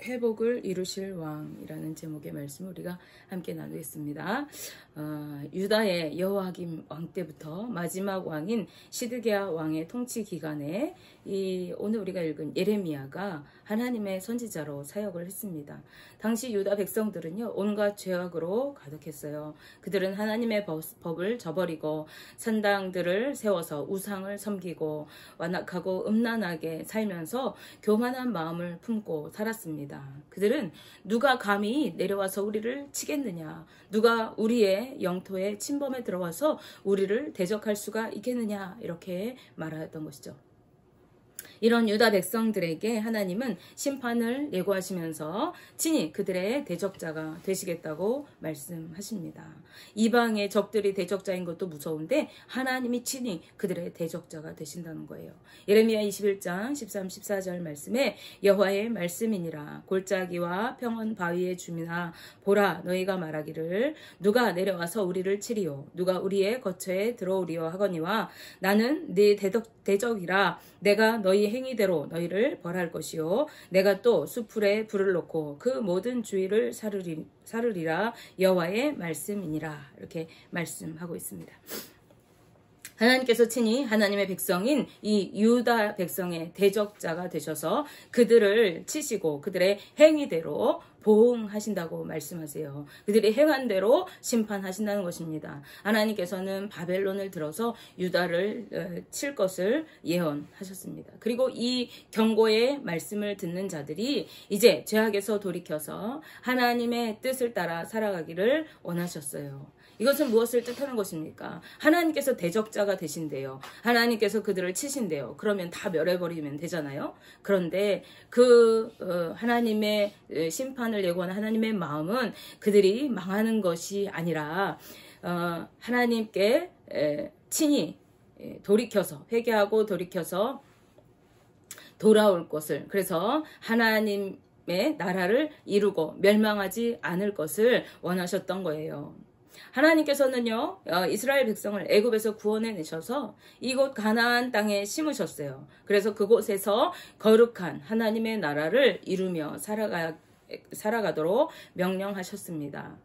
회복을 이루실 왕이라는 제목의 말씀을 우리가 함께 나누겠습니다. 유다의 여호야김 왕 때부터 마지막 왕인 시드기야 왕의 통치 기간에 오늘 우리가 읽은 예레미야가 하나님의 선지자로 사역을 했습니다. 당시 유다 백성들은요, 온갖 죄악으로 가득했어요. 그들은 하나님의 법을 저버리고 산당들을 세워서 우상을 섬기고 완악하고 음란하게 살면서 교만한 마음을 품고 살았습니다. 그들은 누가 감히 내려와서 우리를 치겠느냐, 누가 우리의 영토에 침범해 들어와서 우리를 대적할 수가 있겠느냐, 이렇게 말하였던 것이죠. 이런 유다 백성들에게 하나님은 심판을 예고하시면서 친히 그들의 대적자가 되시겠다고 말씀하십니다. 이방의 적들이 대적자인 것도 무서운데 하나님이 친히 그들의 대적자가 되신다는 거예요. 예레미야 21장 13, 14절 말씀에 여호와의 말씀이니라. 골짜기와 평원 바위의 주민아, 보라, 너희가 말하기를 누가 내려와서 우리를 치리요, 누가 우리의 거처에 들어오리요 하거니와 나는 네 대적이라. 내가 너희 행위대로 너희를 벌할 것이요, 내가 또 수풀에 불을 놓고 그 모든 주위를 사르리라. 여호와의 말씀이니라. 이렇게 말씀하고 있습니다. 하나님께서 친히 하나님의 백성인 이 유다 백성의 대적자가 되셔서 그들을 치시고 그들의 행위대로 보응하신다고 말씀하세요. 그들이 행한 대로 심판하신다는 것입니다. 하나님께서는 바벨론을 들어서 유다를 칠 것을 예언하셨습니다. 그리고 이 경고의 말씀을 듣는 자들이 이제 죄악에서 돌이켜서 하나님의 뜻을 따라 살아가기를 원하셨어요. 이것은 무엇을 뜻하는 것입니까? 하나님께서 대적자가 되신대요. 하나님께서 그들을 치신대요. 그러면 다 멸해버리면 되잖아요. 그런데 하나님의 심판을 예고하는 하나님의 마음은 그들이 망하는 것이 아니라 하나님께 친히 돌이켜서, 회개하고 돌이켜서 돌아올 것을, 그래서 하나님의 나라를 이루고 멸망하지 않을 것을 원하셨던 거예요. 하나님께서는요, 이스라엘 백성을 애굽에서 구원해 내셔서 이곳 가나안 땅에 심으셨어요. 그래서 그곳에서 거룩한 하나님의 나라를 이루며 살아가도록 명령하셨습니다.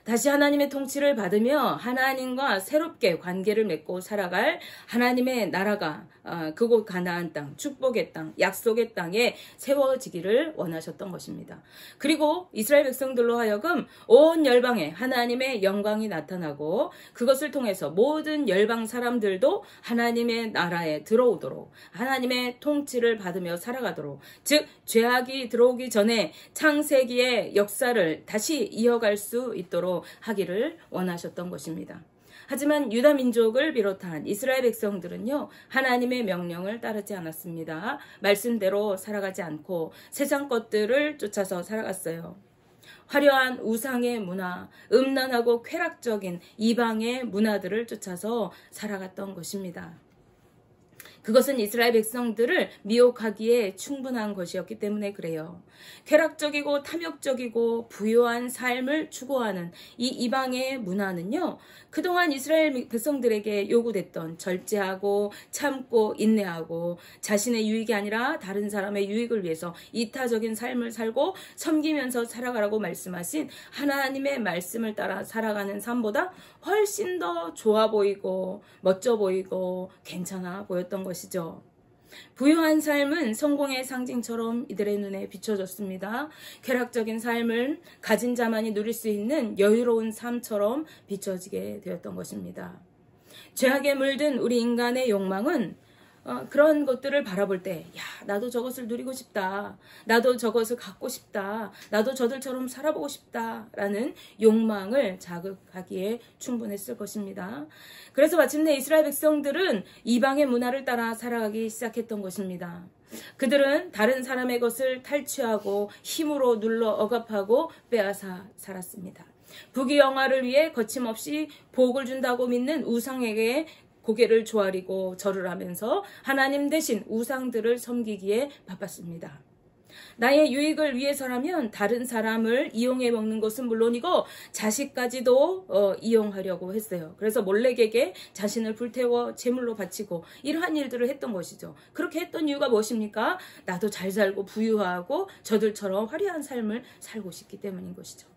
다시 하나님의 통치를 받으며 하나님과 새롭게 관계를 맺고 살아갈 하나님의 나라가 그곳 가나안 땅, 축복의 땅, 약속의 땅에 세워지기를 원하셨던 것입니다. 그리고 이스라엘 백성들로 하여금 온 열방에 하나님의 영광이 나타나고 그것을 통해서 모든 열방 사람들도 하나님의 나라에 들어오도록, 하나님의 통치를 받으며 살아가도록, 즉 죄악이 들어오기 전에 창세기의 역사를 다시 이어갈 수 있도록 하기를 원하셨던 것입니다. 하지만 유다 민족을 비롯한 이스라엘 백성들은요, 하나님의 명령을 따르지 않았습니다. 말씀대로 살아가지 않고 세상 것들을 쫓아서 살아갔어요. 화려한 우상의 문화, 음란하고 쾌락적인 이방의 문화들을 쫓아서 살아갔던 것입니다. 그것은 이스라엘 백성들을 미혹하기에 충분한 것이었기 때문에 그래요. 쾌락적이고 탐욕적이고 부유한 삶을 추구하는 이 이방의 문화는요, 그동안 이스라엘 백성들에게 요구됐던 절제하고 참고 인내하고 자신의 유익이 아니라 다른 사람의 유익을 위해서 이타적인 삶을 살고 섬기면서 살아가라고 말씀하신 하나님의 말씀을 따라 살아가는 삶보다 훨씬 더 좋아 보이고 멋져 보이고 괜찮아 보였던 것이죠. 부유한 삶은 성공의 상징처럼 이들의 눈에 비춰졌습니다. 쾌락적인 삶을 가진 자만이 누릴 수 있는 여유로운 삶처럼 비춰지게 되었던 것입니다. 죄악에 물든 우리 인간의 욕망은 그런 것들을 바라볼 때, 야, 나도 저것을 누리고 싶다, 나도 저것을 갖고 싶다, 나도 저들처럼 살아보고 싶다 라는 욕망을 자극하기에 충분했을 것입니다. 그래서 마침내 이스라엘 백성들은 이방의 문화를 따라 살아가기 시작했던 것입니다. 그들은 다른 사람의 것을 탈취하고 힘으로 눌러 억압하고 빼앗아 살았습니다. 부귀영화를 위해 거침없이 복을 준다고 믿는 우상에게 고개를 조아리고 절을 하면서 하나님 대신 우상들을 섬기기에 바빴습니다. 나의 유익을 위해서라면 다른 사람을 이용해 먹는 것은 물론이고 자식까지도 이용하려고 했어요. 그래서 몰렉에게 자신을 불태워 제물로 바치고 이러한 일들을 했던 것이죠. 그렇게 했던 이유가 무엇입니까? 나도 잘 살고 부유하고 저들처럼 화려한 삶을 살고 싶기 때문인 것이죠.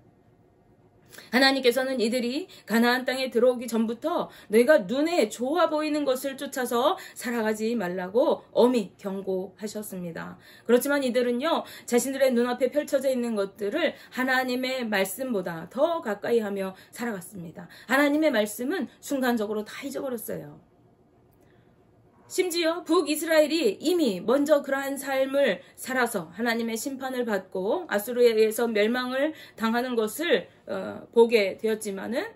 하나님께서는 이들이 가나안 땅에 들어오기 전부터 너희가 눈에 좋아 보이는 것을 쫓아서 살아가지 말라고 엄히 경고하셨습니다. 그렇지만 이들은요, 자신들의 눈앞에 펼쳐져 있는 것들을 하나님의 말씀보다 더 가까이 하며 살아갔습니다. 하나님의 말씀은 순간적으로 다 잊어버렸어요. 심지어 북이스라엘이 이미 먼저 그러한 삶을 살아서 하나님의 심판을 받고 아수르에 의해서 멸망을 당하는 것을 보게 되었지만은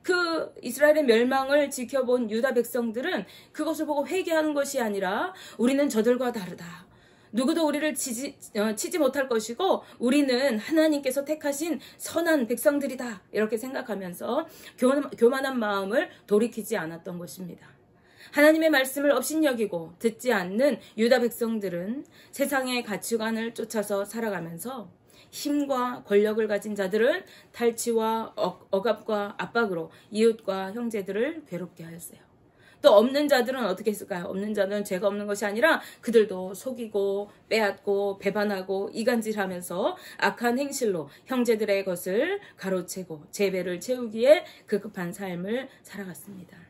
그 이스라엘의 멸망을 지켜본 유다 백성들은 그것을 보고 회개하는 것이 아니라 우리는 저들과 다르다. 누구도 우리를 치지 못할 것이고 우리는 하나님께서 택하신 선한 백성들이다. 이렇게 생각하면서 교만한 마음을 돌이키지 않았던 것입니다. 하나님의 말씀을 업신여기고 듣지 않는 유다 백성들은 세상의 가치관을 쫓아서 살아가면서 힘과 권력을 가진 자들은 탈취와 억압과 압박으로 이웃과 형제들을 괴롭게 하였어요. 또 없는 자들은 어떻게 했을까요? 없는 자들은 죄가 없는 것이 아니라 그들도 속이고 빼앗고 배반하고 이간질하면서 악한 행실로 형제들의 것을 가로채고 제 배를 채우기에 급급한 삶을 살아갔습니다.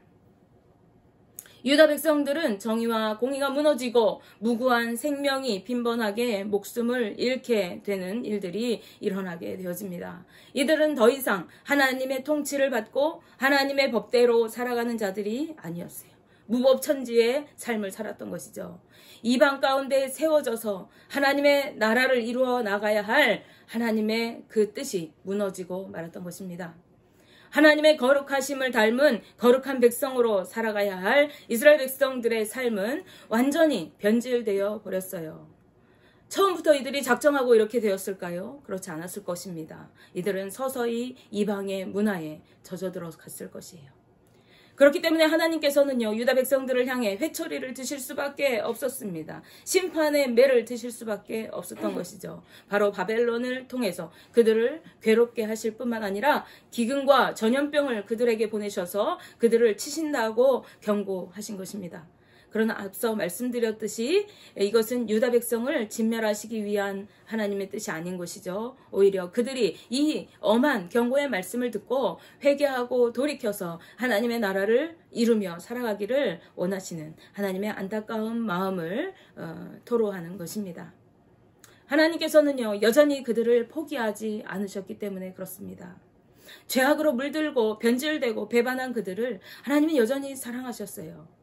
유다 백성들은 정의와 공의가 무너지고 무고한 생명이 빈번하게 목숨을 잃게 되는 일들이 일어나게 되어집니다. 이들은 더 이상 하나님의 통치를 받고 하나님의 법대로 살아가는 자들이 아니었어요. 무법천지의 삶을 살았던 것이죠. 이방 가운데 세워져서 하나님의 나라를 이루어 나가야 할 하나님의 그 뜻이 무너지고 말았던 것입니다. 하나님의 거룩하심을 닮은 거룩한 백성으로 살아가야 할 이스라엘 백성들의 삶은 완전히 변질되어 버렸어요. 처음부터 이들이 작정하고 이렇게 되었을까요? 그렇지 않았을 것입니다. 이들은 서서히 이방의 문화에 젖어들어갔을 것이에요. 그렇기 때문에 하나님께서는요, 유다 백성들을 향해 회초리를 드실 수밖에 없었습니다. 심판의 매를 드실 수밖에 없었던 것이죠. 바로 바벨론을 통해서 그들을 괴롭게 하실 뿐만 아니라 기근과 전염병을 그들에게 보내셔서 그들을 치신다고 경고하신 것입니다. 그러나 앞서 말씀드렸듯이 이것은 유다 백성을 진멸하시기 위한 하나님의 뜻이 아닌 것이죠. 오히려 그들이 이 엄한 경고의 말씀을 듣고 회개하고 돌이켜서 하나님의 나라를 이루며 살아가기를 원하시는 하나님의 안타까운 마음을 토로하는 것입니다. 하나님께서는요, 여전히 그들을 포기하지 않으셨기 때문에 그렇습니다. 죄악으로 물들고 변질되고 배반한 그들을 하나님은 여전히 사랑하셨어요.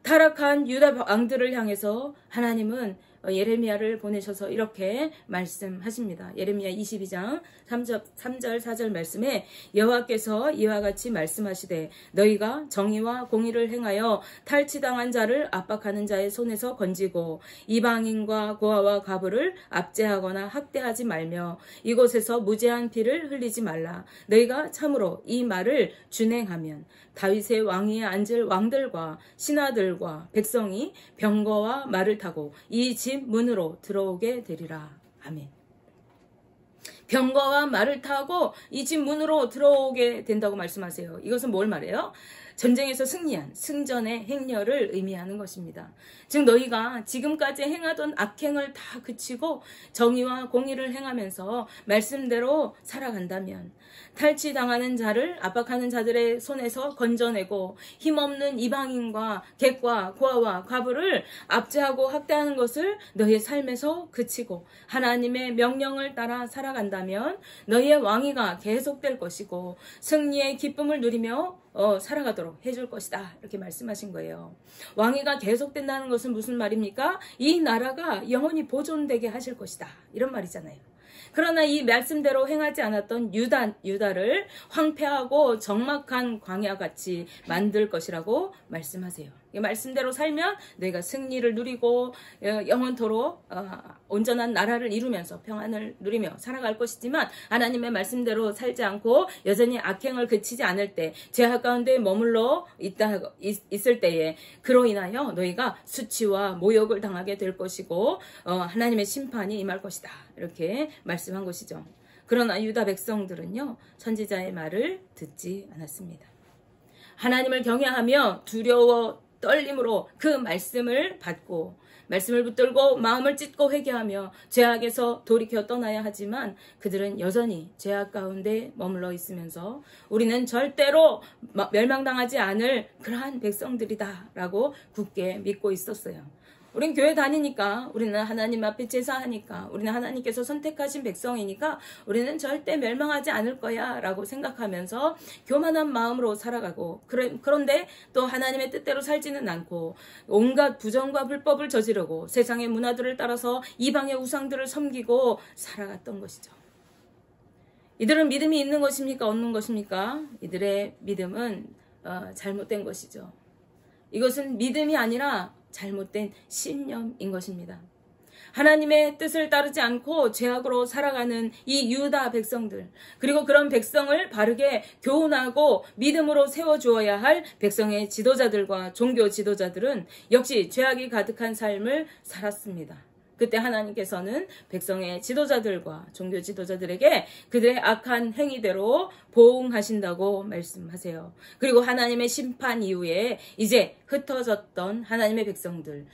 타락한 유다 왕들을 향해서 하나님은 예레미야를 보내셔서 이렇게 말씀하십니다. 예레미야 22장 3절 4절 말씀에 여호와께서 이와 같이 말씀하시되 너희가 정의와 공의를 행하여 탈취당한 자를 압박하는 자의 손에서 건지고 이방인과 고아와 과부를 압제하거나 학대하지 말며 이곳에서 무죄한 피를 흘리지 말라. 너희가 참으로 이 말을 준행하면 다윗의 왕위에 앉을 왕들과 신하들과 백성이 병거와 말을 타고 이 집 문으로 들어오게 되리라. 아멘. 병거와 말을 타고 이 집 문으로 들어오게 된다고 말씀하세요. 이것은 뭘 말해요? 전쟁에서 승리한 승전의 행렬을 의미하는 것입니다. 즉 너희가 지금까지 행하던 악행을 다 그치고 정의와 공의를 행하면서 말씀대로 살아간다면 탈취당하는 자를 압박하는 자들의 손에서 건져내고 힘없는 이방인과 객과 고아와 과부를 압제하고 학대하는 것을 너희의 삶에서 그치고 하나님의 명령을 따라 살아간다면 너희의 왕위가 계속될 것이고 승리의 기쁨을 누리며 살아가도록 해줄 것이다. 이렇게 말씀하신 거예요. 왕위가 계속된다는 것은 무슨 말입니까? 이 나라가 영원히 보존되게 하실 것이다. 이런 말이잖아요. 그러나 이 말씀대로 행하지 않았던 유다를 황폐하고 적막한 광야같이 만들 것이라고 말씀하세요. 이 말씀대로 살면 너희가 승리를 누리고 영원토록 온전한 나라를 이루면서 평안을 누리며 살아갈 것이지만 하나님의 말씀대로 살지 않고 여전히 악행을 그치지 않을 때 죄악 가운데 머물러 있을 때에 그로 인하여 너희가 수치와 모욕을 당하게 될 것이고 하나님의 심판이 임할 것이다. 이렇게 말씀한 것이죠. 그러나 유다 백성들은요, 선지자의 말을 듣지 않았습니다. 하나님을 경외하며 두려워 떨림으로 그 말씀을 받고 말씀을 붙들고 마음을 찢고 회개하며 죄악에서 돌이켜 떠나야 하지만 그들은 여전히 죄악 가운데 머물러 있으면서 우리는 절대로 멸망당하지 않을 그러한 백성들이다 라고 굳게 믿고 있었어요. 우린 교회 다니니까, 우리는 하나님 앞에 제사하니까, 우리는 하나님께서 선택하신 백성이니까 우리는 절대 멸망하지 않을 거야 라고 생각하면서 교만한 마음으로 살아가고, 그런데 또 하나님의 뜻대로 살지는 않고 온갖 부정과 불법을 저지르고 세상의 문화들을 따라서 이방의 우상들을 섬기고 살아갔던 것이죠. 이들은 믿음이 있는 것입니까? 없는 것입니까? 이들의 믿음은 잘못된 것이죠. 이것은 믿음이 아니라 잘못된 신념인 것입니다. 하나님의 뜻을 따르지 않고 죄악으로 살아가는 이 유다 백성들, 그리고 그런 백성을 바르게 교훈하고 믿음으로 세워주어야 할 백성의 지도자들과 종교 지도자들은 역시 죄악이 가득한 삶을 살았습니다. 그때 하나님께서는 백성의 지도자들과 종교 지도자들에게 그들의 악한 행위대로 보응하신다고 말씀하세요. 그리고 하나님의 심판 이후에 이제 흩어졌던 하나님의 백성들,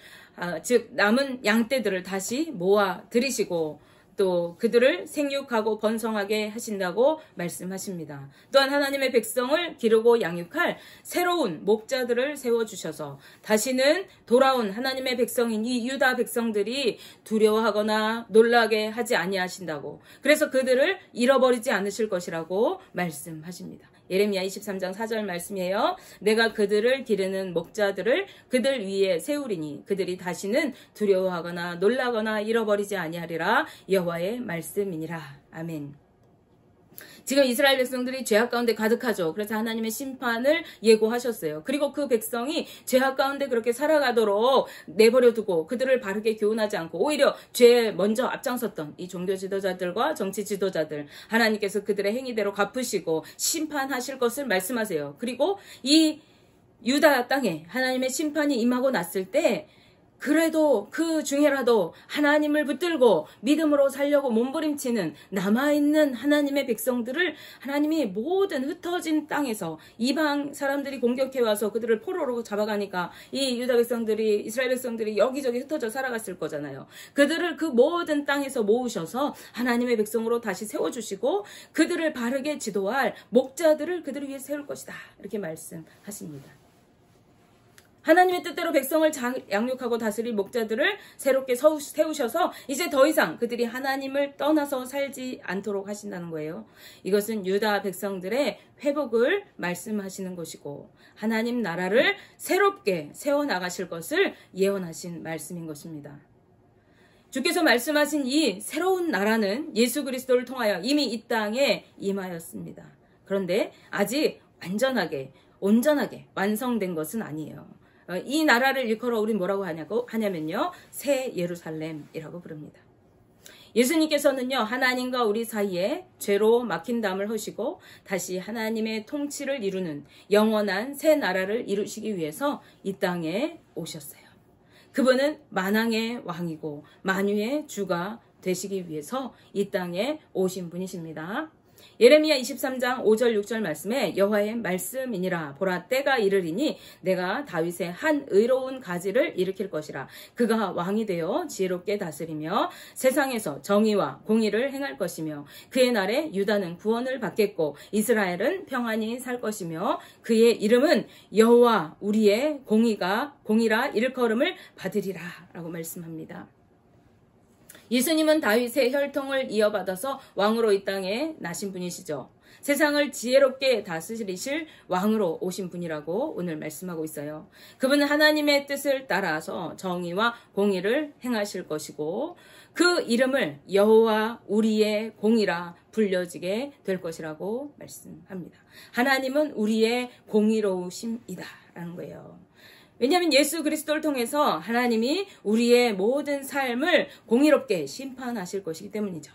즉 남은 양떼들을 다시 모아 들이시고 또 그들을 생육하고 번성하게 하신다고 말씀하십니다. 또한 하나님의 백성을 기르고 양육할 새로운 목자들을 세워주셔서 다시는 돌아온 하나님의 백성인 이 유다 백성들이 두려워하거나 놀라게 하지 아니하신다고, 그래서 그들을 잃어버리지 않으실 것이라고 말씀하십니다. 예레미야 23장 4절 말씀이에요. 내가 그들을 기르는 목자들을 그들 위에 세우리니 그들이 다시는 두려워하거나 놀라거나 잃어버리지 아니하리라. 여호와의 말씀이니라. 아멘. 지금 이스라엘 백성들이 죄악 가운데 가득하죠. 그래서 하나님의 심판을 예고하셨어요. 그리고 그 백성이 죄악 가운데 그렇게 살아가도록 내버려두고 그들을 바르게 교훈하지 않고 오히려 죄에 먼저 앞장섰던 이 종교 지도자들과 정치 지도자들, 하나님께서 그들의 행위대로 갚으시고 심판하실 것을 말씀하세요. 그리고 이 유다 땅에 하나님의 심판이 임하고 났을 때 그래도 그 중에라도 하나님을 붙들고 믿음으로 살려고 몸부림치는 남아있는 하나님의 백성들을 하나님이 모든 흩어진 땅에서 이방 사람들이 공격해와서 그들을 포로로 잡아가니까 이 유다 백성들이, 이스라엘 백성들이 여기저기 흩어져 살아갔을 거잖아요. 그들을 그 모든 땅에서 모으셔서 하나님의 백성으로 다시 세워주시고 그들을 바르게 지도할 목자들을 그들을 위해 세울 것이다. 이렇게 말씀하십니다. 하나님의 뜻대로 백성을 양육하고 다스릴 목자들을 새롭게 세우셔서 이제 더 이상 그들이 하나님을 떠나서 살지 않도록 하신다는 거예요. 이것은 유다 백성들의 회복을 말씀하시는 것이고 하나님 나라를 새롭게 세워나가실 것을 예언하신 말씀인 것입니다. 주께서 말씀하신 이 새로운 나라는 예수 그리스도를 통하여 이미 이 땅에 임하였습니다. 그런데 아직 온전하게 완성된 것은 아니에요. 이 나라를 일컬어 우린 뭐라고 하냐면요, 새 예루살렘이라고 부릅니다. 예수님께서는요, 하나님과 우리 사이에 죄로 막힌 담을 허시고 다시 하나님의 통치를 이루는 영원한 새 나라를 이루시기 위해서 이 땅에 오셨어요. 그분은 만왕의 왕이고 만유의 주가 되시기 위해서 이 땅에 오신 분이십니다. 예레미야 23장 5절 6절 말씀에 여호와의 말씀이니라. 보라, 때가 이르리니 내가 다윗의 한 의로운 가지를 일으킬 것이라. 그가 왕이 되어 지혜롭게 다스리며 세상에서 정의와 공의를 행할 것이며 그의 날에 유다는 구원을 받겠고 이스라엘은 평안히 살 것이며 그의 이름은 여호와 우리의 공의라 일컬음을 받으리라 라고 말씀합니다. 예수님은 다윗의 혈통을 이어받아서 왕으로 이 땅에 나신 분이시죠. 세상을 지혜롭게 다스리실 왕으로 오신 분이라고 오늘 말씀하고 있어요. 그분은 하나님의 뜻을 따라서 정의와 공의를 행하실 것이고 그 이름을 여호와 우리의 공의라 불려지게 될 것이라고 말씀합니다. 하나님은 우리의 공의로우심이다 라는 거예요. 왜냐하면 예수 그리스도를 통해서 하나님이 우리의 모든 삶을 공의롭게 심판하실 것이기 때문이죠.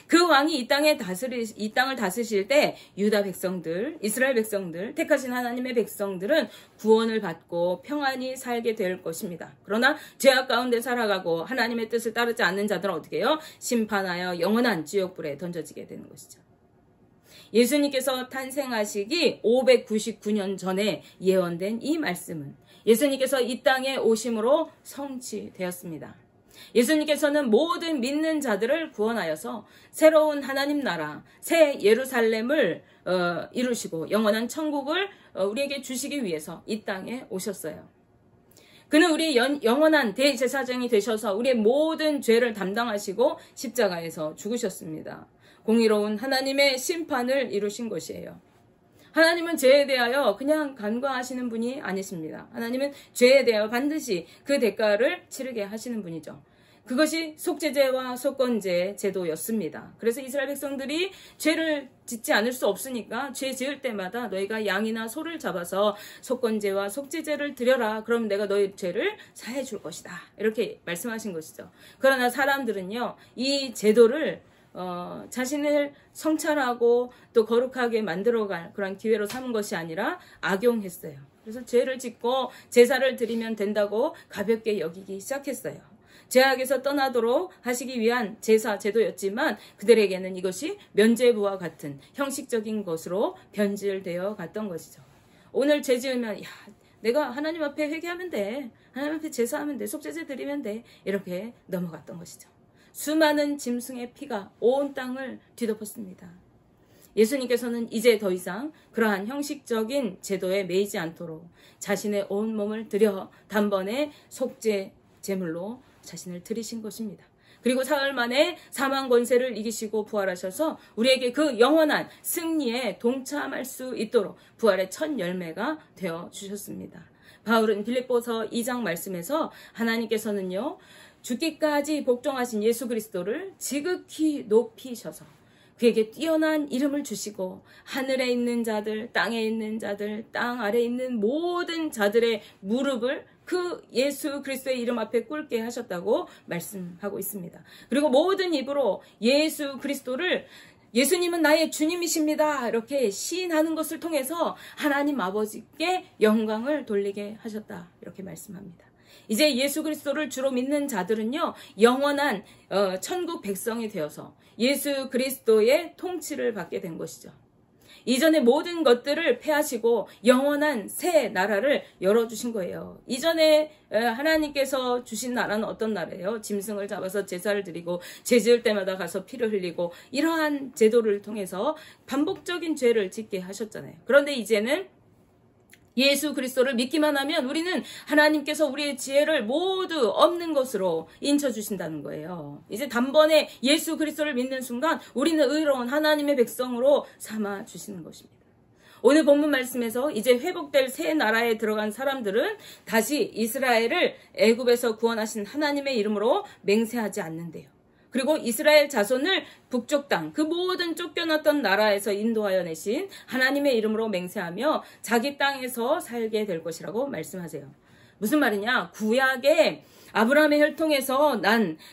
그 왕이 이 땅을 다스리실 때 유다 백성들, 이스라엘 백성들, 택하신 하나님의 백성들은 구원을 받고 평안히 살게 될 것입니다. 그러나 죄악 가운데 살아가고 하나님의 뜻을 따르지 않는 자들은 어떻게 해요? 심판하여 영원한 지옥불에 던져지게 되는 것이죠. 예수님께서 탄생하시기 599년 전에 예언된 이 말씀은 예수님께서 이 땅에 오심으로 성취되었습니다. 예수님께서는 모든 믿는 자들을 구원하여서 새로운 하나님 나라, 새 예루살렘을 이루시고 영원한 천국을 우리에게 주시기 위해서 이 땅에 오셨어요. 그는 우리의 영원한 대제사장이 되셔서 우리의 모든 죄를 담당하시고 십자가에서 죽으셨습니다. 공의로운 하나님의 심판을 이루신 것이에요. 하나님은 죄에 대하여 그냥 간과하시는 분이 아니십니다. 하나님은 죄에 대하여 반드시 그 대가를 치르게 하시는 분이죠. 그것이 속죄제와 속건제 제도였습니다. 그래서 이스라엘 백성들이 죄를 짓지 않을 수 없으니까 죄 지을 때마다 너희가 양이나 소를 잡아서 속건제와 속죄제를 드려라. 그럼 내가 너희 죄를 사해 줄 것이다. 이렇게 말씀하신 것이죠. 그러나 사람들은요, 이 제도를 자신을 성찰하고 또 거룩하게 만들어갈 그런 기회로 삼은 것이 아니라 악용했어요. 그래서 죄를 짓고 제사를 드리면 된다고 가볍게 여기기 시작했어요. 죄악에서 떠나도록 하시기 위한 제사 제도였지만 그들에게는 이것이 면죄부와 같은 형식적인 것으로 변질되어 갔던 것이죠. 오늘 죄 지으면 내가 하나님 앞에 회개하면 돼. 하나님 앞에 제사하면 돼. 속죄제 드리면 돼. 이렇게 넘어갔던 것이죠. 수많은 짐승의 피가 온 땅을 뒤덮었습니다. 예수님께서는 이제 더 이상 그러한 형식적인 제도에 매이지 않도록 자신의 온 몸을 들여 단번에 속죄 제물로 자신을 드리신 것입니다. 그리고 사흘 만에 사망 권세를 이기시고 부활하셔서 우리에게 그 영원한 승리에 동참할 수 있도록 부활의 첫 열매가 되어 주셨습니다. 바울은 빌립보서 2장 말씀에서 하나님께서는요, 죽기까지 복종하신 예수 그리스도를 지극히 높이셔서 그에게 뛰어난 이름을 주시고 하늘에 있는 자들, 땅에 있는 자들, 땅 아래에 있는 모든 자들의 무릎을 그 예수 그리스도의 이름 앞에 꿇게 하셨다고 말씀하고 있습니다. 그리고 모든 입으로 예수 그리스도를 예수님은 나의 주님이십니다. 이렇게 시인하는 것을 통해서 하나님 아버지께 영광을 돌리게 하셨다. 이렇게 말씀합니다. 이제 예수 그리스도를 주로 믿는 자들은요, 영원한 천국 백성이 되어서 예수 그리스도의 통치를 받게 된 것이죠. 이전의 모든 것들을 폐하시고 영원한 새 나라를 열어주신 거예요. 이전에 하나님께서 주신 나라는 어떤 나라예요? 짐승을 잡아서 제사를 드리고 죄 지을 때마다 가서 피를 흘리고 이러한 제도를 통해서 반복적인 죄를 짓게 하셨잖아요. 그런데 이제는 예수 그리스도를 믿기만 하면 우리는 하나님께서 우리의 지혜를 모두 없는 것으로 인쳐주신다는 거예요. 이제 단번에 예수 그리스도를 믿는 순간 우리는 의로운 하나님의 백성으로 삼아주시는 것입니다. 오늘 본문 말씀에서 이제 회복될 새 나라에 들어간 사람들은 다시 이스라엘을 애굽에서 구원하신 하나님의 이름으로 맹세하지 않는데요. 그리고 이스라엘 자손을 북쪽 땅, 그 모든 쫓겨났던 나라에서 인도하여 내신 하나님의 이름으로 맹세하며 자기 땅에서 살게 될 것이라고 말씀하세요. 무슨 말이냐? 구약에 아브라함의 혈통에서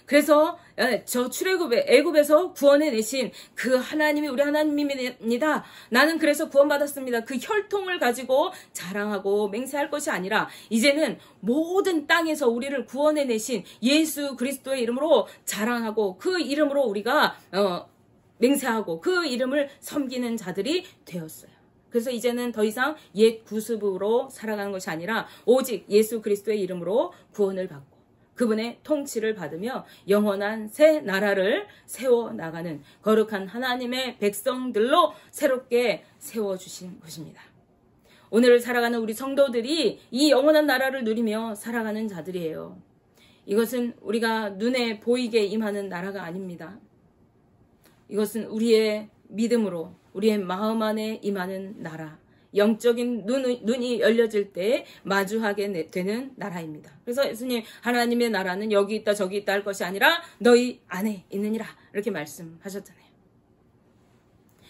그래서 저 출애굽에 애굽에서 구원해 내신 그 하나님이 우리 하나님입니다. 나는 그래서 구원받았습니다. 그 혈통을 가지고 자랑하고 맹세할 것이 아니라 이제는 모든 땅에서 우리를 구원해 내신 예수 그리스도의 이름으로 자랑하고 그 이름으로 우리가 맹세하고 그 이름을 섬기는 자들이 되었어요. 그래서 이제는 더 이상 옛 구습으로 살아가는 것이 아니라 오직 예수 그리스도의 이름으로 구원을 받고 그분의 통치를 받으며 영원한 새 나라를 세워나가는 거룩한 하나님의 백성들로 새롭게 세워주신 것입니다. 오늘 살아가는 우리 성도들이 이 영원한 나라를 누리며 살아가는 자들이에요. 이것은 우리가 눈에 보이게 임하는 나라가 아닙니다. 이것은 우리의 믿음으로 우리의 마음 안에 임하는 나라, 영적인 눈이 열려질 때 마주하게 되는 나라입니다. 그래서 예수님, 하나님의 나라는 여기 있다 저기 있다 할 것이 아니라 너희 안에 있느니라 이렇게 말씀하셨잖아요.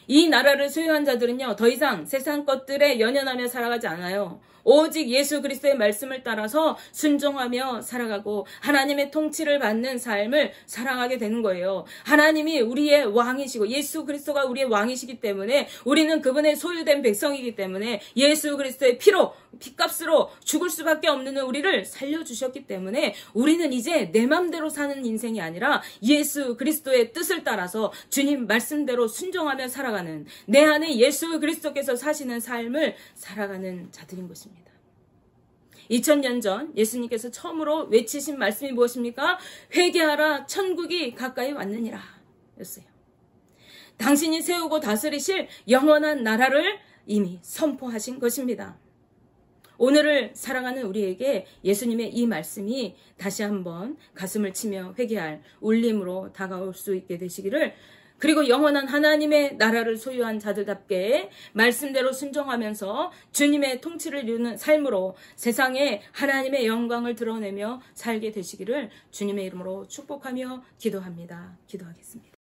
이 나라를 소유한 자들은요, 더 이상 세상 것들에 연연하며 살아가지 않아요. 오직 예수 그리스도의 말씀을 따라서 순종하며 살아가고 하나님의 통치를 받는 삶을 살아가게 되는 거예요. 하나님이 우리의 왕이시고 예수 그리스도가 우리의 왕이시기 때문에 우리는 그분의 소유된 백성이기 때문에 예수 그리스도의 피로 피값으로 죽을 수밖에 없는 우리를 살려주셨기 때문에 우리는 이제 내 맘대로 사는 인생이 아니라 예수 그리스도의 뜻을 따라서 주님 말씀대로 순종하며 살아가는, 내 안에 예수 그리스도께서 사시는 삶을 살아가는 자들인 것입니다. 2000년 전 예수님께서 처음으로 외치신 말씀이 무엇입니까? 회개하라, 천국이 가까이 왔느니라 였어요. 당신이 세우고 다스리실 영원한 나라를 이미 선포하신 것입니다. 오늘을 살아가는 우리에게 예수님의 이 말씀이 다시 한번 가슴을 치며 회개할 울림으로 다가올 수 있게 되시기를, 그리고 영원한 하나님의 나라를 소유한 자들답게 말씀대로 순종하면서 주님의 통치를 이루는 삶으로 세상에 하나님의 영광을 드러내며 살게 되시기를 주님의 이름으로 축복하며 기도합니다. 기도하겠습니다.